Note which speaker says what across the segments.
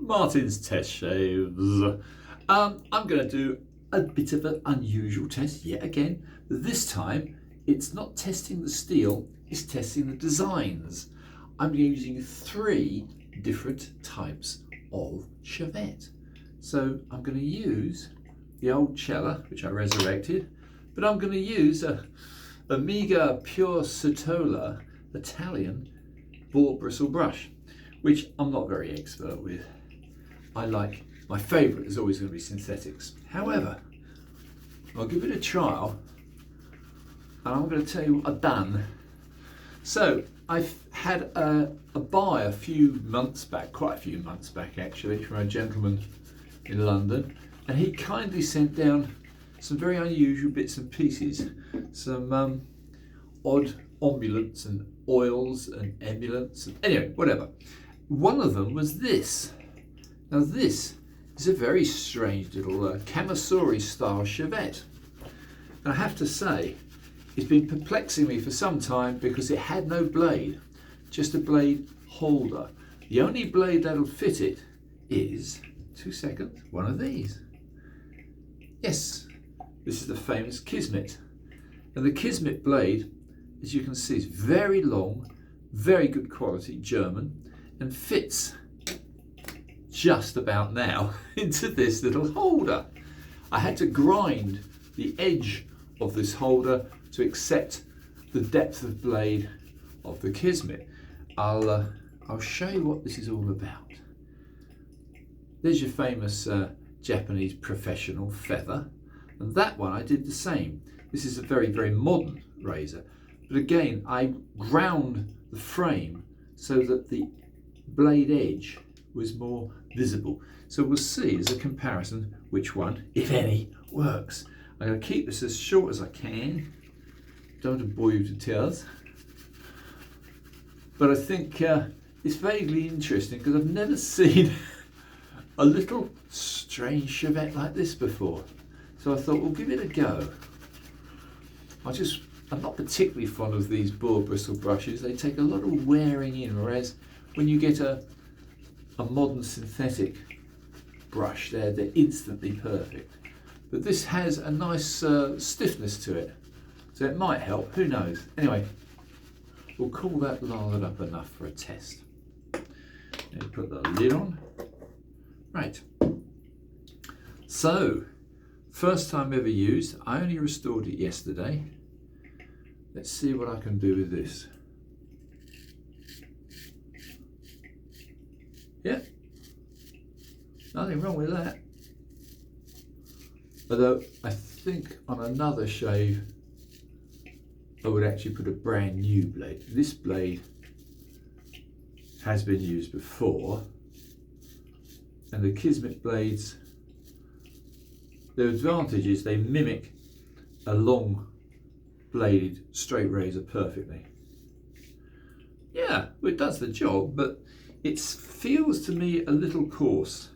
Speaker 1: Martin's test shaves. I'm going to do a bit of an unusual test yet again. This time it's not testing the steel, it's testing the designs. I'm using 3 different types of Shavette. So I'm going to use the old Cella, which I resurrected, but I'm going to use a Amiga Pure Sotola Italian boar bristle brush, which I'm not very expert with. My favourite is always going to be synthetics. However, I'll give it a trial and I'm going to tell you what I've done. So I've had a buy a few months back, quite a few months back actually, from a gentleman in London, and he kindly sent down some very unusual bits and pieces, some odd ambulants and oils and emulants, and anyway, whatever. One of them was this. Now this is a very strange little Camisori style Shavette. And I have to say, it's been perplexing me for some time because it had no blade, just a blade holder. The only blade that'll fit it is, 2 seconds, one of these. Yes, this is the famous Kismet. And the Kismet blade, as you can see, is very long, very good quality, German, and fits just about now into this little holder. I had to grind the edge of this holder to accept the depth of blade of the Kismet. I'll show you what this is all about. There's your famous Japanese professional feather, and that one I did the same. This is a very, very modern razor, but again I ground the frame so that the blade edge was more visible. So we'll see as a comparison which one, if any, works. I'm going to keep this as short as I can. Don't want to bore you to tears. But I think it's vaguely interesting because I've never seen a little strange Shavette like this before. So I thought we'll give it a go. I'm not particularly fond of these boar bristle brushes. They take a lot of wearing in, whereas when you get a modern synthetic brush, they're instantly perfect. But this has a nice stiffness to it, so it might help, who knows. Anyway, we'll call that lathered up enough for a test. Let me put the lid on. Right, so first time ever used. I only restored it yesterday. Let's see what I can do with this. Yeah, nothing wrong with that. Although I think on another shave I would actually put a brand new blade. This blade has been used before, and the Kismet blades, their advantage is they mimic a long bladed straight razor perfectly. Yeah, well, it does the job, but it feels to me a little coarse,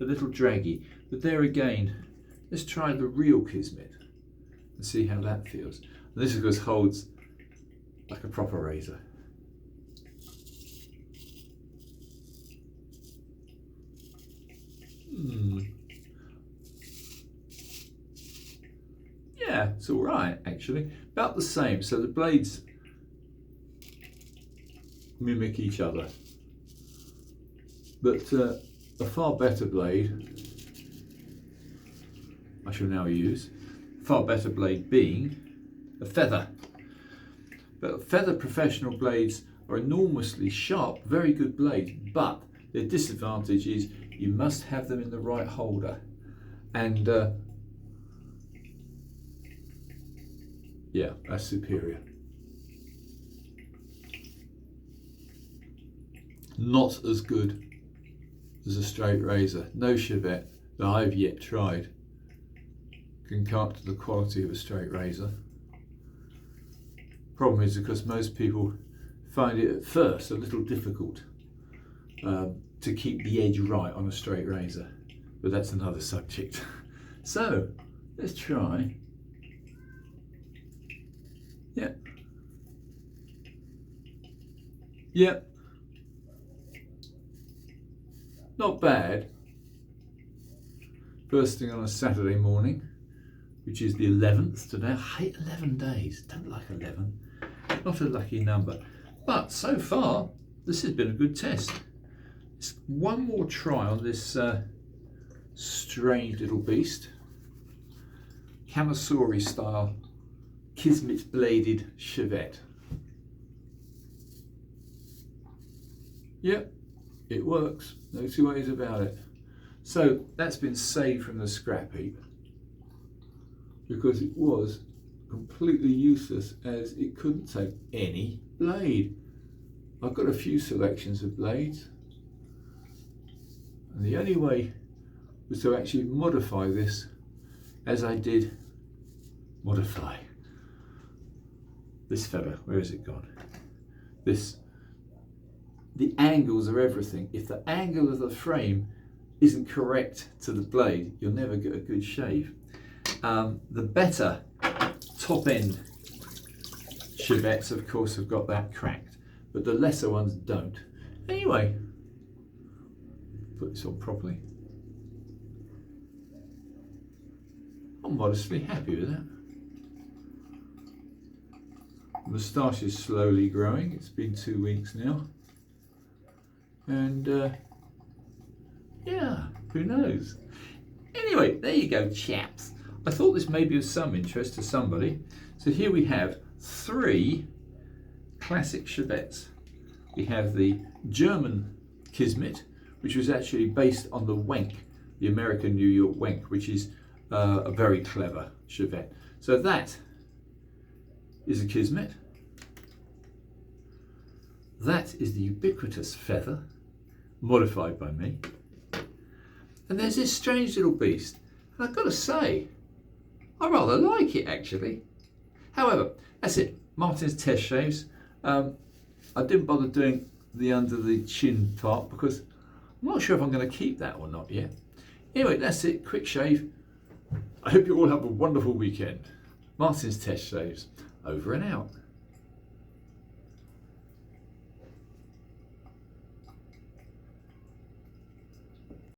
Speaker 1: a little draggy. But there again, let's try the real Kismet and see how that feels. And this of course holds like a proper razor. Yeah, it's all right actually. About the same. So the blades mimic each other. But a far better blade I shall now use, far better blade being a feather. But feather professional blades are enormously sharp, very good blades, but their disadvantage is you must have them in the right holder. And yeah, that's superior. Not as good as a straight razor. No Shavette that I've yet tried can come up to the quality of a straight razor. Problem is because most people find it at first a little difficult to keep the edge right on a straight razor, but that's another subject. So let's try. Yeah. not bad. First thing on a Saturday morning, which is the 11th today. I hate 11 days, don't like 11. Not a lucky number. But so far, this has been a good test. It's one more try on this strange little beast. Camisori style Kismet bladed Shavette. Yep, it works. No two ways about it. So that's been saved from the scrap heap because it was completely useless as it couldn't take any blade. I've got a few selections of blades, and the only way was to actually modify this as I did modify this feather. Where has it gone? The angles are everything. If the angle of the frame isn't correct to the blade, you'll never get a good shave. The better top end Shavettes, of course, have got that cracked, but the lesser ones don't. Anyway, put this on properly. I'm modestly happy with that. The moustache is slowly growing. It's been 2 weeks now. And yeah, who knows? Anyway, there you go, chaps. I thought this may be of some interest to somebody. So here we have 3 classic Shavettes. We have the German Kismet, which was actually based on the Wenk, the American New York Wenk, which is a very clever Shavette. So that is a Kismet. That is the ubiquitous feather, modified by me. And there's this strange little beast. And I've got to say, I rather like it actually. However, that's it. Martin's test shaves. I didn't bother doing the under the chin part because I'm not sure if I'm going to keep that or not yet. Anyway, that's it. Quick shave. I hope you all have a wonderful weekend. Martin's test shaves. Over and out.